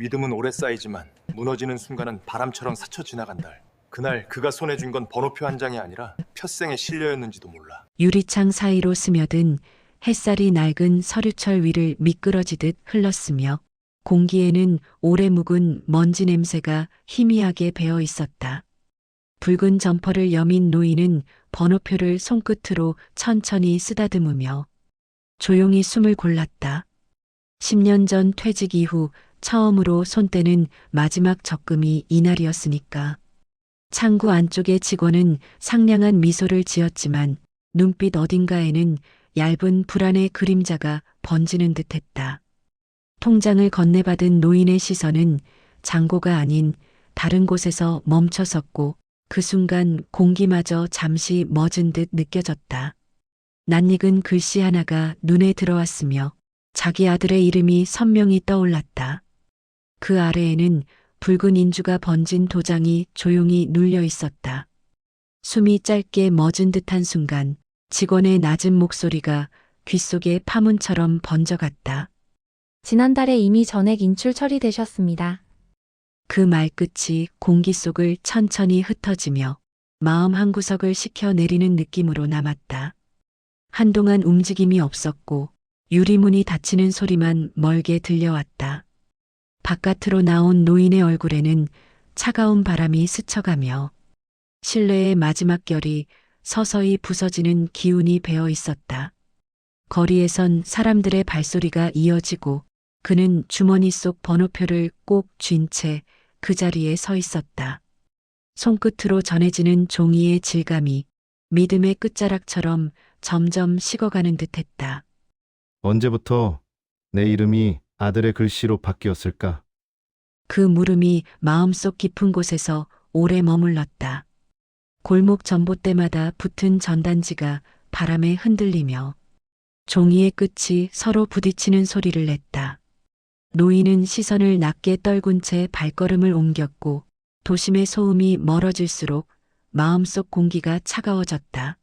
믿음은 오래 쌓이지만 무너지는 순간은 바람처럼 스쳐 지나간다. 그날 그가 손에 쥔 건 번호표 한 장이 아니라 폈생의 신뢰였는지도 몰라. 유리창 사이로 스며든 햇살이 낡은 서류철 위를 미끄러지듯 흘렀으며 공기에는 오래 묵은 먼지 냄새가 희미하게 배어 있었다. 붉은 점퍼를 여민 노인은 번호표를 손끝으로 천천히 쓰다듬으며 조용히 숨을 골랐다. 10년 전 퇴직 이후 처음으로 손 떼는 마지막 적금이 이날이었으니까. 창구 안쪽의 직원은 상냥한 미소를 지었지만 눈빛 어딘가에는 얇은 불안의 그림자가 번지는 듯했다. 통장을 건네받은 노인의 시선은 잔고가 아닌 다른 곳에서 멈춰섰고 그 순간 공기마저 잠시 멎은 듯 느껴졌다. 낯익은 글씨 하나가 눈에 들어왔으며 자기 아들의 이름이 선명히 떠올랐다. 그 아래에는 붉은 인주가 번진 도장이 조용히 눌려 있었다. 숨이 짧게 멎은 듯한 순간 직원의 낮은 목소리가 귓속에 파문처럼 번져갔다. 지난달에 이미 전액 인출 처리되셨습니다. 그 말끝이 공기 속을 천천히 흩어지며 마음 한구석을 식혀내리는 느낌으로 남았다. 한동안 움직임이 없었고 유리문이 닫히는 소리만 멀게 들려왔다. 바깥으로 나온 노인의 얼굴에는 차가운 바람이 스쳐가며 신뢰의 마지막 결이 서서히 부서지는 기운이 배어 있었다. 거리에선 사람들의 발소리가 이어지고 그는 주머니 속 번호표를 꼭 쥔 채 그 자리에 서 있었다. 손끝으로 전해지는 종이의 질감이 믿음의 끝자락처럼 점점 식어가는 듯했다. 언제부터 내 이름이 아들의 글씨로 바뀌었을까? 그 물음이 마음속 깊은 곳에서 오래 머물렀다. 골목 전봇대마다 붙은 전단지가 바람에 흔들리며 종이의 끝이 서로 부딪히는 소리를 냈다. 노인은 시선을 낮게 떨군 채 발걸음을 옮겼고 도심의 소음이 멀어질수록 마음속 공기가 차가워졌다.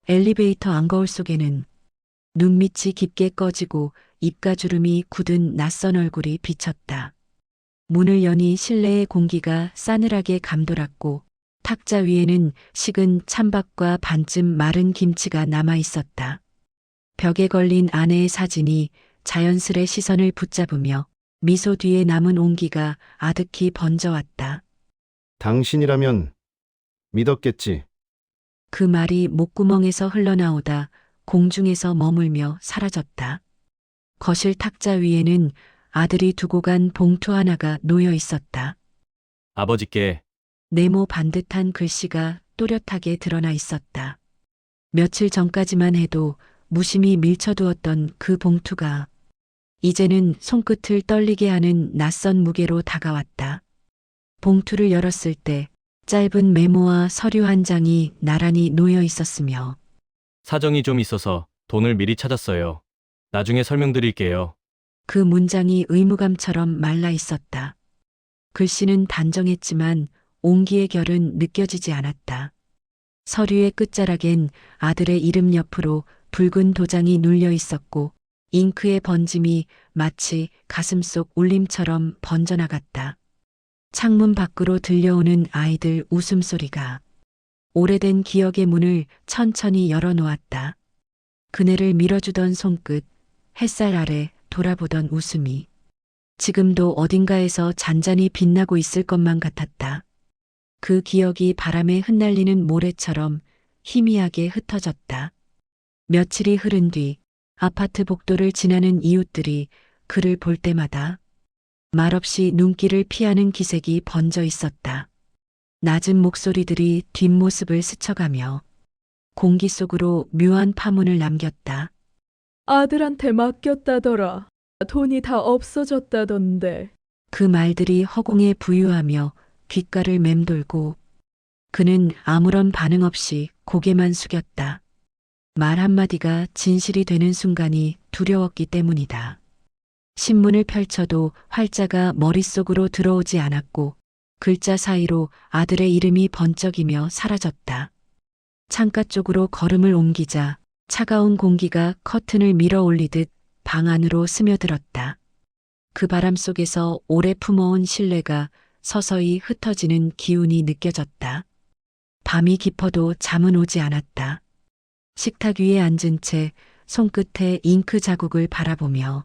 엘리베이터 안거울 속에는 눈밑이 깊게 꺼지고 입가주름이 굳은 낯선 얼굴이 비쳤다. 문을 여니 실내의 공기가 싸늘하게 감돌았고 탁자 위에는 식은 찬밥과 반쯤 마른 김치가 남아 있었다. 벽에 걸린 아내의 사진이 자연스레 시선을 붙잡으며 미소 뒤에 남은 온기가 아득히 번져왔다. 당신이라면 믿었겠지. 그 말이 목구멍에서 흘러나오다 공중에서 머물며 사라졌다. 거실 탁자 위에는 아들이 두고 간 봉투 하나가 놓여 있었다. 아버지께 네모 반듯한 글씨가 또렷하게 드러나 있었다. 며칠 전까지만 해도 무심히 밀쳐두었던 그 봉투가 이제는 손끝을 떨리게 하는 낯선 무게로 다가왔다. 봉투를 열었을 때 짧은 메모와 서류 한 장이 나란히 놓여 있었으며 사정이 좀 있어서 돈을 미리 찾았어요. 나중에 설명드릴게요. 그 문장이 의무감처럼 말라 있었다. 글씨는 단정했지만 온기의 결은 느껴지지 않았다. 서류의 끝자락엔 아들의 이름 옆으로 붉은 도장이 눌려 있었고 잉크의 번짐이 마치 가슴속 울림처럼 번져나갔다. 창문 밖으로 들려오는 아이들 웃음소리가 오래된 기억의 문을 천천히 열어놓았다. 그네를 밀어주던 손끝, 햇살 아래 돌아보던 웃음이 지금도 어딘가에서 잔잔히 빛나고 있을 것만 같았다. 그 기억이 바람에 흩날리는 모래처럼 희미하게 흩어졌다. 며칠이 흐른 뒤 아파트 복도를 지나는 이웃들이 그를 볼 때마다 말없이 눈길을 피하는 기색이 번져 있었다. 낮은 목소리들이 뒷모습을 스쳐가며 공기 속으로 묘한 파문을 남겼다. 아들한테 맡겼다더라. 돈이 다 없어졌다던데. 그 말들이 허공에 부유하며 귓가를 맴돌고 그는 아무런 반응 없이 고개만 숙였다. 말 한마디가 진실이 되는 순간이 두려웠기 때문이다. 신문을 펼쳐도 활자가 머릿속으로 들어오지 않았고 글자 사이로 아들의 이름이 번쩍이며 사라졌다. 창가 쪽으로 걸음을 옮기자 차가운 공기가 커튼을 밀어 올리듯 방 안으로 스며들었다. 그 바람 속에서 오래 품어온 신뢰가 서서히 흩어지는 기운이 느껴졌다. 밤이 깊어도 잠은 오지 않았다. 식탁 위에 앉은 채 손끝에 잉크 자국을 바라보며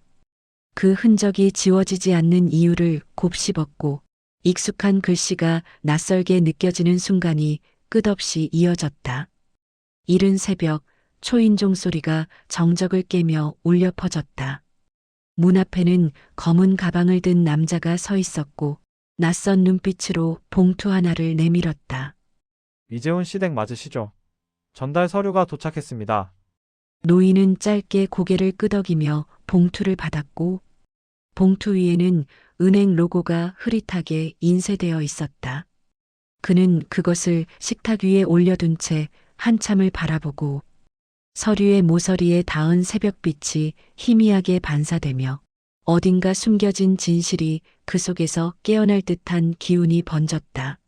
그 흔적이 지워지지 않는 이유를 곱씹었고 익숙한 글씨가 낯설게 느껴지는 순간이 끝없이 이어졌다. 이른 새벽 초인종 소리가 정적을 깨며 울려 퍼졌다. 문 앞에는 검은 가방을 든 남자가 서 있었고 낯선 눈빛으로 봉투 하나를 내밀었다. 이재훈 씨댁 맞으시죠? 전달 서류가 도착했습니다. 노인은 짧게 고개를 끄덕이며 봉투를 받았고 봉투 위에는 은행 로고가 흐릿하게 인쇄되어 있었다. 그는 그것을 식탁 위에 올려둔 채 한참을 바라보고 서류의 모서리에 닿은 새벽빛이 희미하게 반사되며 어딘가 숨겨진 진실이 그 속에서 깨어날 듯한 기운이 번졌다.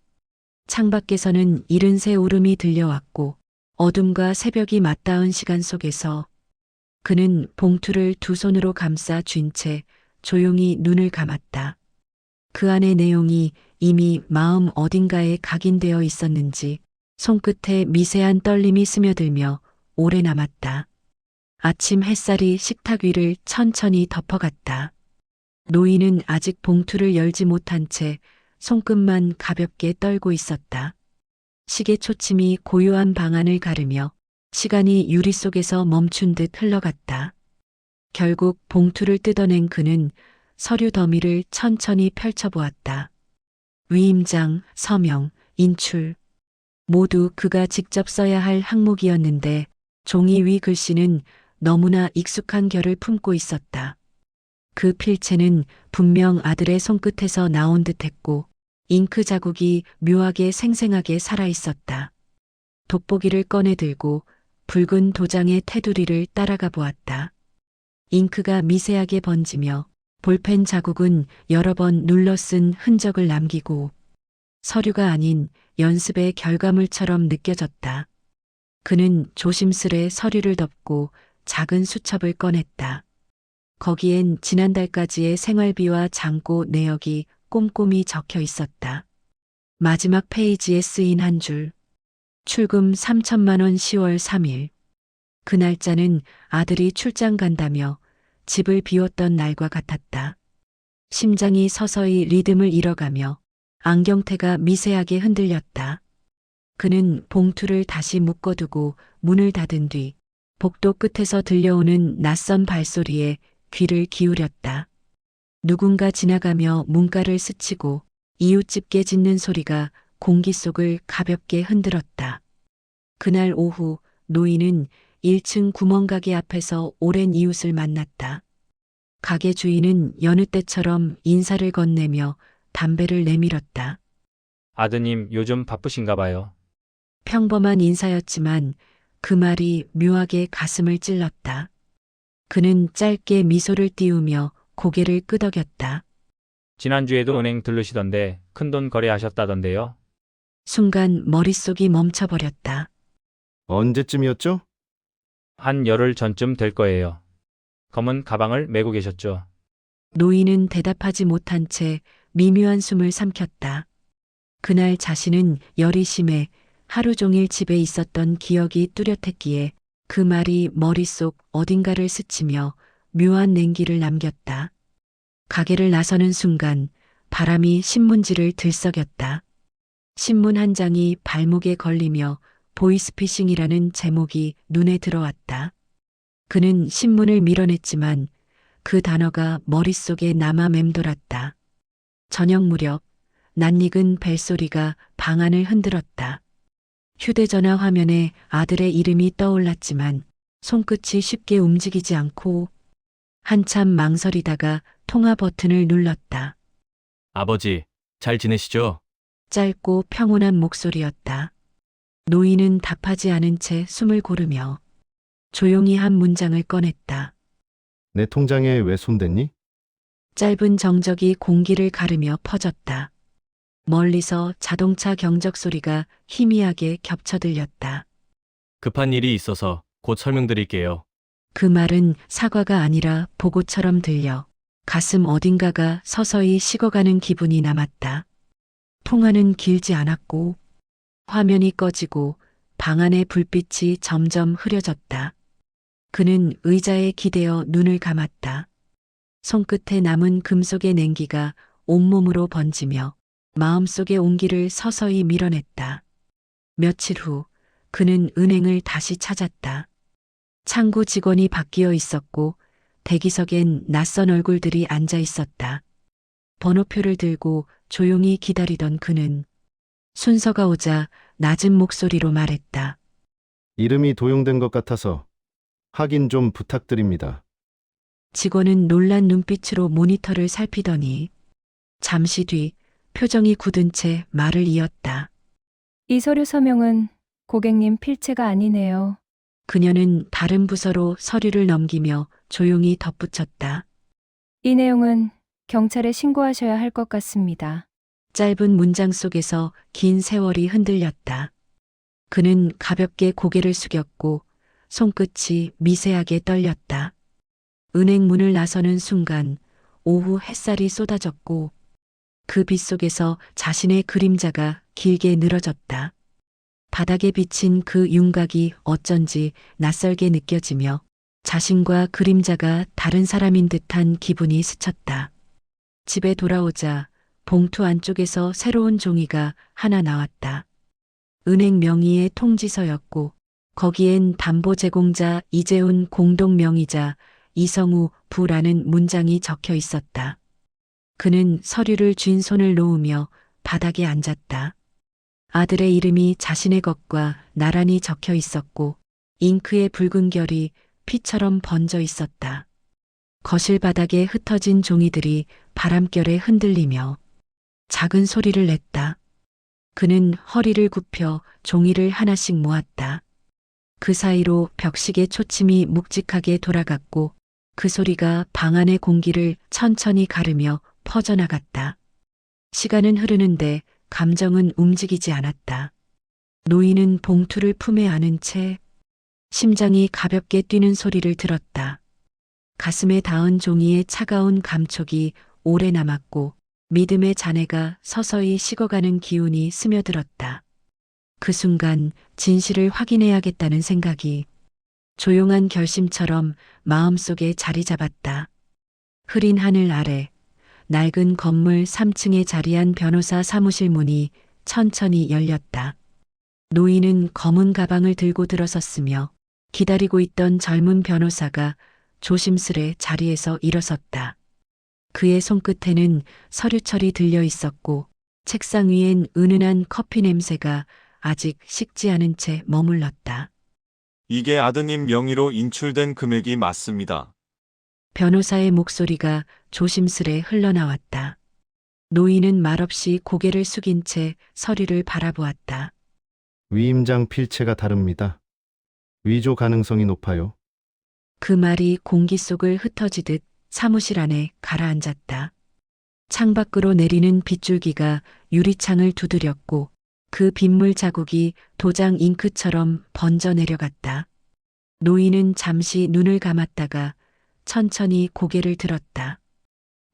창밖에서는 이른 새 울음이 들려왔고 어둠과 새벽이 맞닿은 시간 속에서 그는 봉투를 두 손으로 감싸 쥔 채 조용히 눈을 감았다. 그 안의 내용이 이미 마음 어딘가에 각인되어 있었는지 손끝에 미세한 떨림이 스며들며 오래 남았다. 아침 햇살이 식탁 위를 천천히 덮어갔다. 노인은 아직 봉투를 열지 못한 채 손끝만 가볍게 떨고 있었다. 시계 초침이 고요한 방안을 가르며 시간이 유리 속에서 멈춘 듯 흘러갔다. 결국 봉투를 뜯어낸 그는 서류 더미를 천천히 펼쳐보았다. 위임장, 서명, 인출 모두 그가 직접 써야 할 항목이었는데 종이 위 글씨는 너무나 익숙한 결을 품고 있었다. 그 필체는 분명 아들의 손끝에서 나온 듯했고 잉크 자국이 묘하게 생생하게 살아있었다. 돋보기를 꺼내 들고 붉은 도장의 테두리를 따라가 보았다. 잉크가 미세하게 번지며 볼펜 자국은 여러 번 눌러 쓴 흔적을 남기고 서류가 아닌 연습의 결과물처럼 느껴졌다. 그는 조심스레 서류를 덮고 작은 수첩을 꺼냈다. 거기엔 지난달까지의 생활비와 잔고 내역이 꼼꼼히 적혀 있었다. 마지막 페이지에 쓰인 한 줄. 출금 3천만 원 10월 3일. 그 날짜는 아들이 출장 간다며 집을 비웠던 날과 같았다. 심장이 서서히 리듬을 잃어가며 안경테가 미세하게 흔들렸다. 그는 봉투를 다시 묶어두고 문을 닫은 뒤 복도 끝에서 들려오는 낯선 발소리에 귀를 기울였다. 누군가 지나가며 문가를 스치고 이웃집 개 짖는 소리가 공기 속을 가볍게 흔들었다. 그날 오후 노인은 1층 구멍가게 앞에서 오랜 이웃을 만났다. 가게 주인은 여느 때처럼 인사를 건네며 담배를 내밀었다. 아드님 요즘 바쁘신가 봐요. 평범한 인사였지만 그 말이 묘하게 가슴을 찔렀다. 그는 짧게 미소를 띄우며 고개를 끄덕였다. 지난주에도 은행 들르시던데 큰돈 거래하셨다던데요. 순간 머릿속이 멈춰버렸다. 언제쯤이었죠? 한 열흘 전쯤 될 거예요. 검은 가방을 메고 계셨죠. 노인은 대답하지 못한 채 미묘한 숨을 삼켰다. 그날 자신은 열이 심해 하루 종일 집에 있었던 기억이 뚜렷했기에 그 말이 머릿속 어딘가를 스치며 묘한 냉기를 남겼다. 가게를 나서는 순간 바람이 신문지를 들썩였다. 신문 한 장이 발목에 걸리며 보이스피싱이라는 제목이 눈에 들어왔다. 그는 신문을 밀어냈지만 그 단어가 머릿속에 남아 맴돌았다. 저녁 무렵 낯익은 벨소리가 방안을 흔들었다. 휴대전화 화면에 아들의 이름이 떠올랐지만 손끝이 쉽게 움직이지 않고 한참 망설이다가 통화 버튼을 눌렀다. 아버지, 잘 지내시죠? 짧고 평온한 목소리였다. 노인은 답하지 않은 채 숨을 고르며 조용히 한 문장을 꺼냈다. 내 통장에 왜 손댔니? 짧은 정적이 공기를 가르며 퍼졌다. 멀리서 자동차 경적 소리가 희미하게 겹쳐 들렸다. 급한 일이 있어서 곧 설명드릴게요. 그 말은 사과가 아니라 보고처럼 들려 가슴 어딘가가 서서히 식어가는 기분이 남았다. 통화는 길지 않았고 화면이 꺼지고 방 안의 불빛이 점점 흐려졌다. 그는 의자에 기대어 눈을 감았다. 손끝에 남은 금속의 냉기가 온몸으로 번지며 마음속의 온기를 서서히 밀어냈다. 며칠 후 그는 은행을 다시 찾았다. 창구 직원이 바뀌어 있었고 대기석엔 낯선 얼굴들이 앉아 있었다. 번호표를 들고 조용히 기다리던 그는 순서가 오자 낮은 목소리로 말했다. 이름이 도용된 것 같아서 확인 좀 부탁드립니다. 직원은 놀란 눈빛으로 모니터를 살피더니 잠시 뒤 표정이 굳은 채 말을 이었다. 이 서류 서명은 고객님 필체가 아니네요. 그녀는 다른 부서로 서류를 넘기며 조용히 덧붙였다. 이 내용은 경찰에 신고하셔야 할 것 같습니다. 짧은 문장 속에서 긴 세월이 흔들렸다. 그는 가볍게 고개를 숙였고 손끝이 미세하게 떨렸다. 은행 문을 나서는 순간 오후 햇살이 쏟아졌고 그 빛 속에서 자신의 그림자가 길게 늘어졌다. 바닥에 비친 그 윤곽이 어쩐지 낯설게 느껴지며 자신과 그림자가 다른 사람인 듯한 기분이 스쳤다. 집에 돌아오자 봉투 안쪽에서 새로운 종이가 하나 나왔다. 은행 명의의 통지서였고 거기엔 담보 제공자 이재훈 공동 명의자 이성우 부라는 문장이 적혀 있었다. 그는 서류를 쥔 손을 놓으며 바닥에 앉았다. 아들의 이름이 자신의 것과 나란히 적혀 있었고 잉크의 붉은 결이 피처럼 번져 있었다. 거실 바닥에 흩어진 종이들이 바람결에 흔들리며 작은 소리를 냈다. 그는 허리를 굽혀 종이를 하나씩 모았다. 그 사이로 벽식의 초침이 묵직하게 돌아갔고 그 소리가 방 안의 공기를 천천히 가르며 퍼져나갔다. 시간은 흐르는데 감정은 움직이지 않았다. 노인은 봉투를 품에 안은 채 심장이 가볍게 뛰는 소리를 들었다. 가슴에 닿은 종이의 차가운 감촉이 오래 남았고 믿음의 잔해가 서서히 식어가는 기운이 스며들었다. 그 순간 진실을 확인해야겠다는 생각이 조용한 결심처럼 마음속에 자리 잡았다. 흐린 하늘 아래 낡은 건물 3층에 자리한 변호사 사무실 문이 천천히 열렸다. 노인은 검은 가방을 들고 들어섰으며 기다리고 있던 젊은 변호사가 조심스레 자리에서 일어섰다. 그의 손끝에는 서류철이 들려 있었고 책상 위엔 은은한 커피 냄새가 아직 식지 않은 채 머물렀다. 이게 아드님 명의로 인출된 금액이 맞습니다. 변호사의 목소리가 조심스레 흘러나왔다. 노인은 말없이 고개를 숙인 채 서류를 바라보았다. 위임장 필체가 다릅니다. 위조 가능성이 높아요. 그 말이 공기 속을 흩어지듯 사무실 안에 가라앉았다. 창밖으로 내리는 빗줄기가 유리창을 두드렸고 그 빗물 자국이 도장 잉크처럼 번져 내려갔다. 노인은 잠시 눈을 감았다가 천천히 고개를 들었다.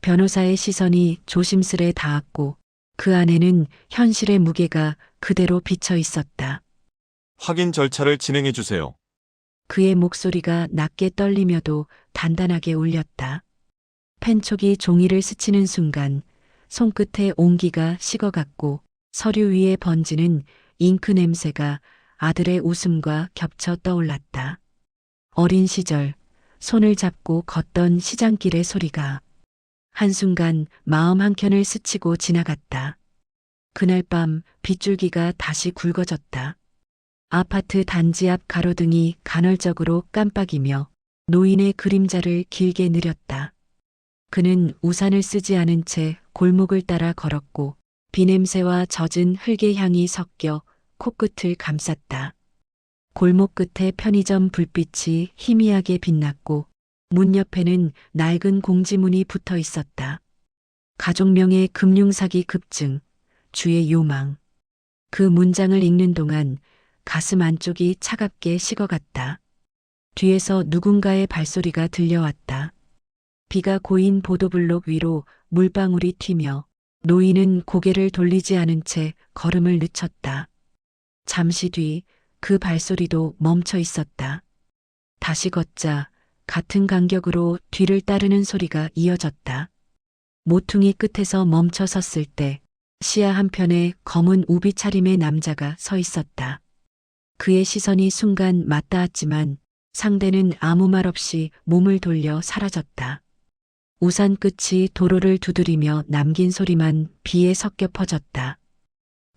변호사의 시선이 조심스레 닿았고 그 안에는 현실의 무게가 그대로 비쳐 있었다. 확인 절차를 진행해 주세요. 그의 목소리가 낮게 떨리며도 단단하게 울렸다. 펜촉이 종이를 스치는 순간 손끝의 온기가 식어갔고 서류 위에 번지는 잉크 냄새가 아들의 웃음과 겹쳐 떠올랐다. 어린 시절 손을 잡고 걷던 시장길의 소리가 한순간 마음 한켠을 스치고 지나갔다. 그날 밤 빗줄기가 다시 굵어졌다. 아파트 단지 앞 가로등이 간헐적으로 깜빡이며 노인의 그림자를 길게 느렸다. 그는 우산을 쓰지 않은 채 골목을 따라 걸었고 비냄새와 젖은 흙의 향이 섞여 코끝을 감쌌다. 골목 끝에 편의점 불빛이 희미하게 빛났고 문 옆에는 낡은 공지문이 붙어 있었다. 가족명의 금융사기 급증, 주의 요망. 그 문장을 읽는 동안 가슴 안쪽이 차갑게 식어갔다. 뒤에서 누군가의 발소리가 들려왔다. 비가 고인 보도블록 위로 물방울이 튀며 노인은 고개를 돌리지 않은 채 걸음을 늦췄다. 잠시 뒤 그 발소리도 멈춰 있었다. 다시 걷자 같은 간격으로 뒤를 따르는 소리가 이어졌다. 모퉁이 끝에서 멈춰 섰을 때 시야 한편에 검은 우비 차림의 남자가 서 있었다. 그의 시선이 순간 맞닿았지만 상대는 아무 말 없이 몸을 돌려 사라졌다. 우산 끝이 도로를 두드리며 남긴 소리만 비에 섞여 퍼졌다.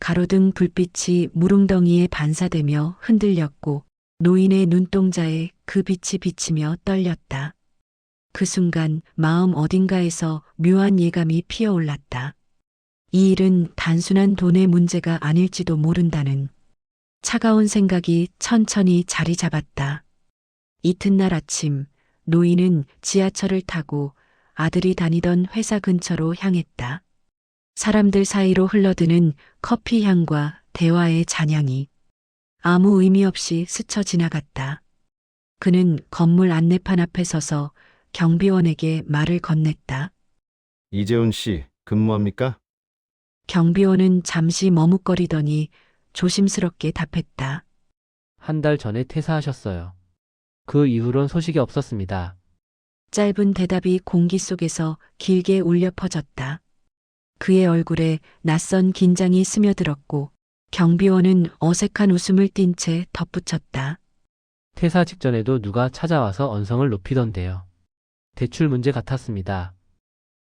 가로등 불빛이 무릉덩이에 반사되며 흔들렸고 노인의 눈동자에 그 빛이 비치며 떨렸다. 그 순간 마음 어딘가에서 묘한 예감이 피어올랐다. 이 일은 단순한 돈의 문제가 아닐지도 모른다는 차가운 생각이 천천히 자리 잡았다. 이튿날 아침 노인은 지하철을 타고 아들이 다니던 회사 근처로 향했다. 사람들 사이로 흘러드는 커피 향과 대화의 잔향이 아무 의미 없이 스쳐 지나갔다. 그는 건물 안내판 앞에 서서 경비원에게 말을 건넸다. 이재훈 씨, 근무합니까? 경비원은 잠시 머뭇거리더니 조심스럽게 답했다. 한 달 전에 퇴사하셨어요. 그 이후론 소식이 없었습니다. 짧은 대답이 공기 속에서 길게 울려 퍼졌다. 그의 얼굴에 낯선 긴장이 스며들었고 경비원은 어색한 웃음을 띤 채 덧붙였다. 퇴사 직전에도 누가 찾아와서 언성을 높이던데요. 대출 문제 같았습니다.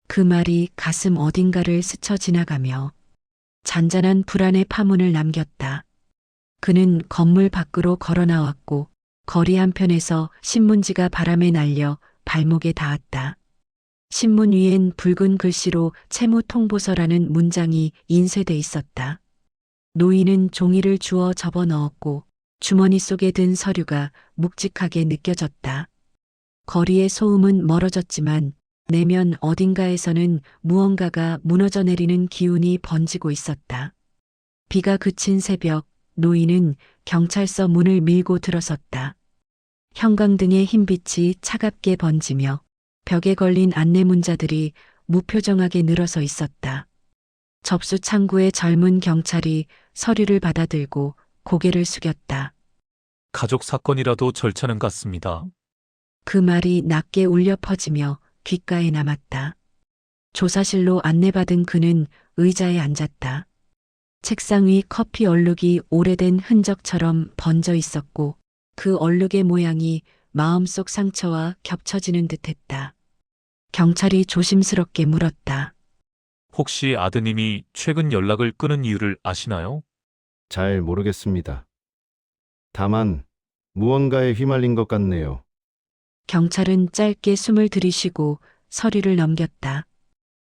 그 말이 가슴 어딘가를 스쳐 지나가며 잔잔한 불안의 파문을 남겼다. 그는 건물 밖으로 걸어 나왔고 거리 한편에서 신문지가 바람에 날려 발목에 닿았다. 신문 위엔 붉은 글씨로 채무 통보서라는 문장이 인쇄돼 있었다. 노인은 종이를 주워 접어 넣었고 주머니 속에 든 서류가 묵직하게 느껴졌다. 거리의 소음은 멀어졌지만 내면 어딘가에서는 무언가가 무너져 내리는 기운이 번지고 있었다. 비가 그친 새벽, 노인은 경찰서 문을 밀고 들어섰다. 형광등의 흰빛이 차갑게 번지며 벽에 걸린 안내문자들이 무표정하게 늘어서 있었다. 접수 창구의 젊은 경찰이 서류를 받아들고 고개를 숙였다. 가족 사건이라도 절차는 같습니다. 그 말이 낮게 울려 퍼지며 귓가에 남았다. 조사실로 안내받은 그는 의자에 앉았다. 책상 위 커피 얼룩이 오래된 흔적처럼 번져 있었고 그 얼룩의 모양이 마음속 상처와 겹쳐지는 듯했다. 경찰이 조심스럽게 물었다. 혹시 아드님이 최근 연락을 끊은 이유를 아시나요? 잘 모르겠습니다. 다만 무언가에 휘말린 것 같네요. 경찰은 짧게 숨을 들이쉬고 서류를 넘겼다.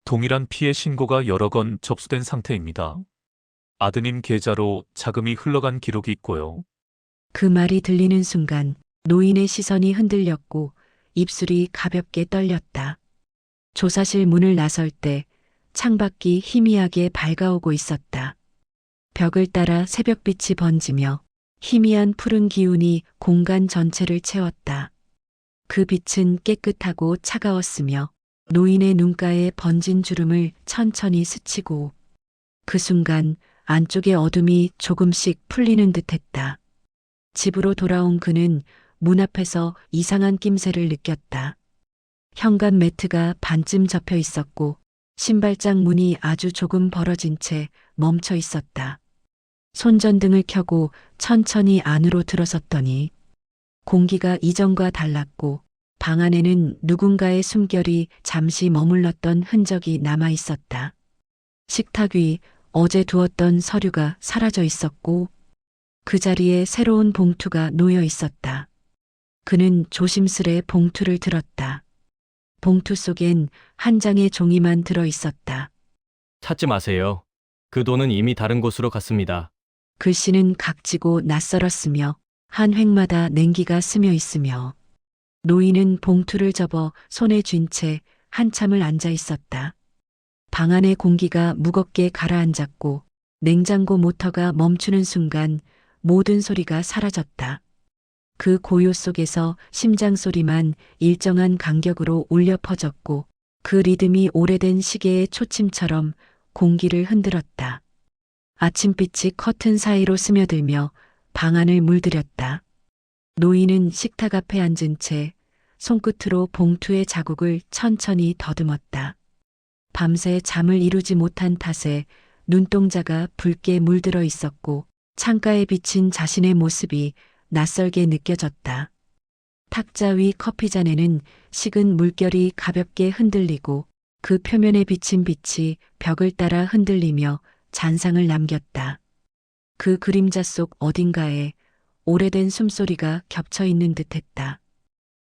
동일한 피해 신고가 여러 건 접수된 상태입니다. 아드님 계좌로 자금이 흘러간 기록이 있고요. 그 말이 들리는 순간 노인의 시선이 흔들렸고 입술이 가볍게 떨렸다. 조사실 문을 나설 때 창밖이 희미하게 밝아오고 있었다. 벽을 따라 새벽빛이 번지며 희미한 푸른 기운이 공간 전체를 채웠다. 그 빛은 깨끗하고 차가웠으며 노인의 눈가에 번진 주름을 천천히 스치고 그 순간 안쪽의 어둠이 조금씩 풀리는 듯했다. 집으로 돌아온 그는 문 앞에서 이상한 낌새를 느꼈다. 현관 매트가 반쯤 접혀 있었고 신발장 문이 아주 조금 벌어진 채 멈춰 있었다. 손전등을 켜고 천천히 안으로 들어섰더니 공기가 이전과 달랐고 방 안에는 누군가의 숨결이 잠시 머물렀던 흔적이 남아 있었다. 식탁 위 어제 두었던 서류가 사라져 있었고 그 자리에 새로운 봉투가 놓여 있었다. 그는 조심스레 봉투를 들었다. 봉투 속엔 한 장의 종이만 들어 있었다. 찾지 마세요. 그 돈은 이미 다른 곳으로 갔습니다. 글씨는 각지고 낯설었으며 한 획마다 냉기가 스며 있으며 노인은 봉투를 접어 손에 쥔 채 한참을 앉아 있었다. 방 안의 공기가 무겁게 가라앉았고 냉장고 모터가 멈추는 순간 모든 소리가 사라졌다. 그 고요 속에서 심장 소리만 일정한 간격으로 울려 퍼졌고 그 리듬이 오래된 시계의 초침처럼 공기를 흔들었다. 아침빛이 커튼 사이로 스며들며 방 안을 물들였다. 노인은 식탁 앞에 앉은 채 손끝으로 봉투의 자국을 천천히 더듬었다. 밤새 잠을 이루지 못한 탓에 눈동자가 붉게 물들어 있었고 창가에 비친 자신의 모습이 낯설게 느껴졌다. 탁자 위 커피잔에는 식은 물결이 가볍게 흔들리고 그 표면에 비친 빛이 벽을 따라 흔들리며 잔상을 남겼다. 그 그림자 속 어딘가에 오래된 숨소리가 겹쳐 있는 듯했다.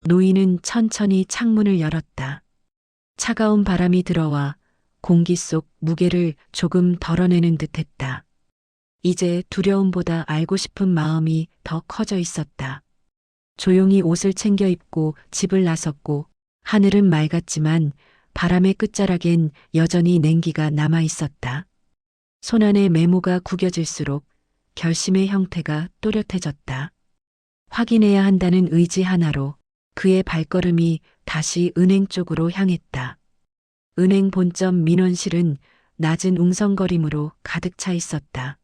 노인은 천천히 창문을 열었다. 차가운 바람이 들어와 공기 속 무게를 조금 덜어내는 듯했다. 이제 두려움보다 알고 싶은 마음이 더 커져 있었다. 조용히 옷을 챙겨 입고 집을 나섰고 하늘은 맑았지만 바람의 끝자락엔 여전히 냉기가 남아 있었다. 손안의 메모가 구겨질수록 결심의 형태가 또렷해졌다. 확인해야 한다는 의지 하나로 그의 발걸음이 다시 은행 쪽으로 향했다. 은행 본점 민원실은 낮은 웅성거림으로 가득 차 있었다.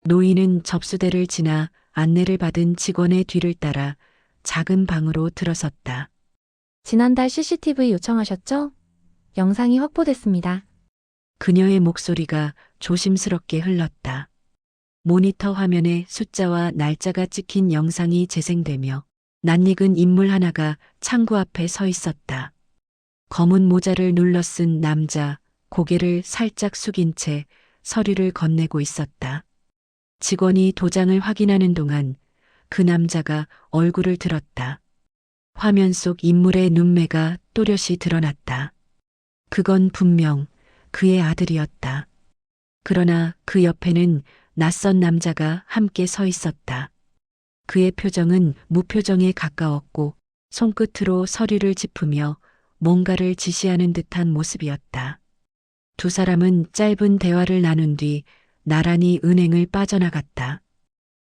노인은 접수대를 지나 안내를 받은 직원의 뒤를 따라 작은 방으로 들어섰다. 지난달 CCTV 요청하셨죠? 영상이 확보됐습니다. 그녀의 목소리가 조심스럽게 흘렀다. 모니터 화면에 숫자와 날짜가 찍힌 영상이 재생되며 낯익은 인물 하나가 창구 앞에 서 있었다. 검은 모자를 눌러 쓴 남자, 고개를 살짝 숙인 채 서류를 건네고 있었다. 직원이 도장을 확인하는 동안 그 남자가 얼굴을 들었다. 화면 속 인물의 눈매가 또렷이 드러났다. 그건 분명 그의 아들이었다. 그러나 그 옆에는 낯선 남자가 함께 서 있었다. 그의 표정은 무표정에 가까웠고 손끝으로 서류를 짚으며 뭔가를 지시하는 듯한 모습이었다. 두 사람은 짧은 대화를 나눈 뒤 나란히 은행을 빠져나갔다.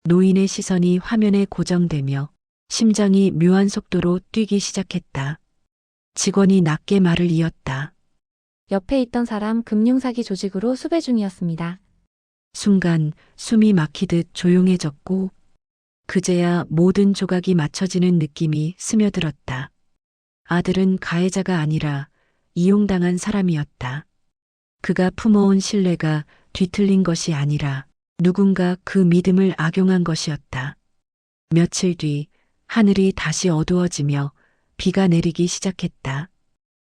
노인의 시선이 화면에 고정되며 심장이 묘한 속도로 뛰기 시작했다. 직원이 낮게 말을 이었다. 옆에 있던 사람 금융사기 조직으로 수배 중이었습니다. 순간 숨이 막히듯 조용해졌고 그제야 모든 조각이 맞춰지는 느낌이 스며들었다. 아들은 가해자가 아니라 이용당한 사람이었다. 그가 품어온 신뢰가 뒤틀린 것이 아니라 누군가 그 믿음을 악용한 것이었다. 며칠 뒤 하늘이 다시 어두워지며 비가 내리기 시작했다.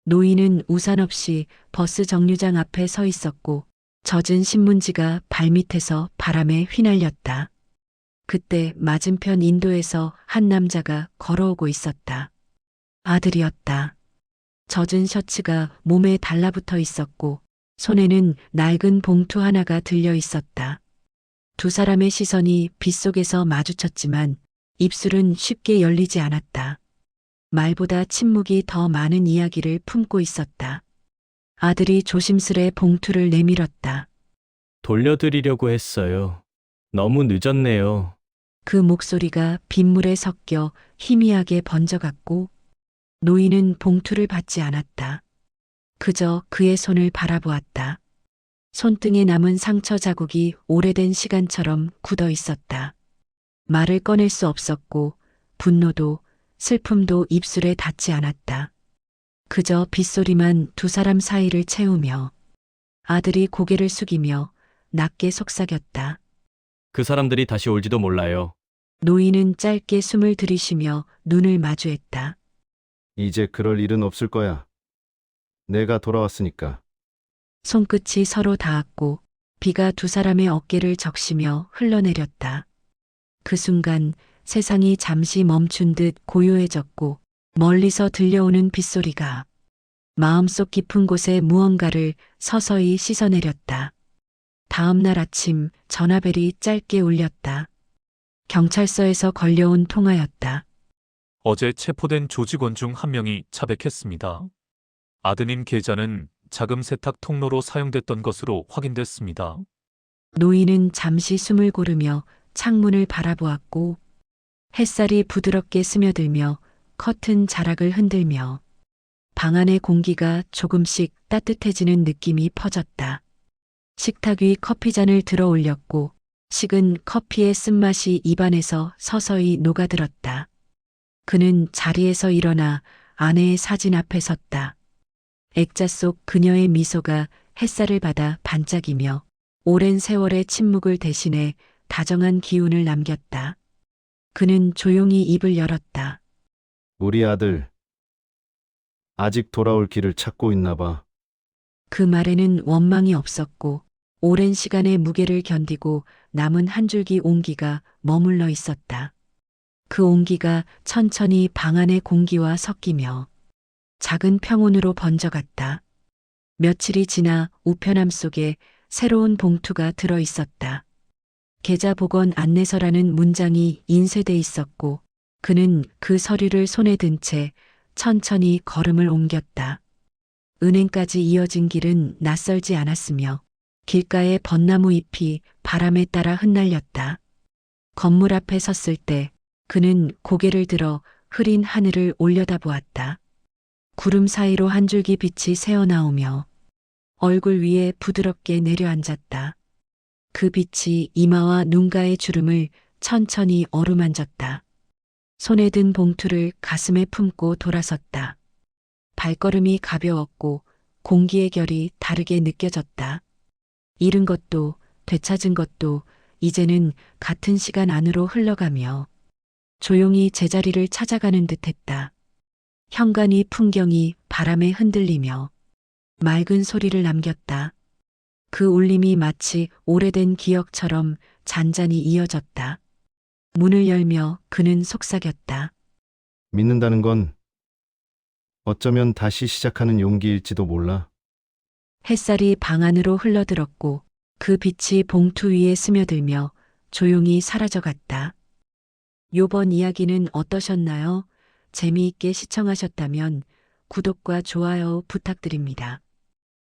노인은 우산 없이 버스 정류장 앞에 서 있었고 젖은 신문지가 발밑에서 바람에 휘날렸다. 그때 맞은편 인도에서 한 남자가 걸어오고 있었다. 아들이었다. 젖은 셔츠가 몸에 달라붙어 있었고 손에는 낡은 봉투 하나가 들려 있었다. 두 사람의 시선이 빗속에서 마주쳤지만 입술은 쉽게 열리지 않았다. 말보다 침묵이 더 많은 이야기를 품고 있었다. 아들이 조심스레 봉투를 내밀었다. 돌려드리려고 했어요. 너무 늦었네요. 그 목소리가 빗물에 섞여 희미하게 번져갔고 노인은 봉투를 받지 않았다. 그저 그의 손을 바라보았다. 손등에 남은 상처 자국이 오래된 시간처럼 굳어 있었다. 말을 꺼낼 수 없었고 분노도 슬픔도 입술에 닿지 않았다. 그저 빗소리만 두 사람 사이를 채우며 아들이 고개를 숙이며 낮게 속삭였다. 그 사람들이 다시 올지도 몰라요. 노인은 짧게 숨을 들이쉬며 눈을 마주했다. 이제 그럴 일은 없을 거야. 내가 돌아왔으니까. 손끝이 서로 닿았고 비가 두 사람의 어깨를 적시며 흘러내렸다. 그 순간 세상이 잠시 멈춘 듯 고요해졌고 멀리서 들려오는 빗소리가 마음속 깊은 곳에 무언가를 서서히 씻어내렸다. 다음 날 아침 전화벨이 짧게 울렸다. 경찰서에서 걸려온 통화였다. 어제 체포된 조직원 중 한 명이 자백했습니다. 아드님 계좌는 자금 세탁 통로로 사용됐던 것으로 확인됐습니다. 노인은 잠시 숨을 고르며 창문을 바라보았고 햇살이 부드럽게 스며들며 커튼 자락을 흔들며 방 안의 공기가 조금씩 따뜻해지는 느낌이 퍼졌다. 식탁 위 커피잔을 들어 올렸고 식은 커피의 쓴맛이 입안에서 서서히 녹아들었다. 그는 자리에서 일어나 아내의 사진 앞에 섰다. 액자 속 그녀의 미소가 햇살을 받아 반짝이며 오랜 세월의 침묵을 대신해 다정한 기운을 남겼다. 그는 조용히 입을 열었다. 우리 아들 아직 돌아올 길을 찾고 있나 봐. 그 말에는 원망이 없었고 오랜 시간의 무게를 견디고 남은 한 줄기 온기가 머물러 있었다. 그 온기가 천천히 방 안의 공기와 섞이며 작은 평온으로 번져갔다. 며칠이 지나 우편함 속에 새로운 봉투가 들어 있었다. 계좌 복원 안내서라는 문장이 인쇄돼 있었고 그는 그 서류를 손에 든 채 천천히 걸음을 옮겼다. 은행까지 이어진 길은 낯설지 않았으며 길가의 벚나무 잎이 바람에 따라 흩날렸다. 건물 앞에 섰을 때 그는 고개를 들어 흐린 하늘을 올려다보았다. 구름 사이로 한 줄기 빛이 새어나오며 얼굴 위에 부드럽게 내려앉았다. 그 빛이 이마와 눈가의 주름을 천천히 어루만졌다. 손에 든 봉투를 가슴에 품고 돌아섰다. 발걸음이 가벼웠고 공기의 결이 다르게 느껴졌다. 잃은 것도 되찾은 것도 이제는 같은 시간 안으로 흘러가며 조용히 제자리를 찾아가는 듯했다. 현관이 풍경이 바람에 흔들리며 맑은 소리를 남겼다. 그 울림이 마치 오래된 기억처럼 잔잔히 이어졌다. 문을 열며 그는 속삭였다. 믿는다는 건 어쩌면 다시 시작하는 용기일지도 몰라. 햇살이 방 안으로 흘러들었고 그 빛이 봉투 위에 스며들며 조용히 사라져갔다. 요번 이야기는 어떠셨나요? 재미있게 시청하셨다면 구독과 좋아요 부탁드립니다.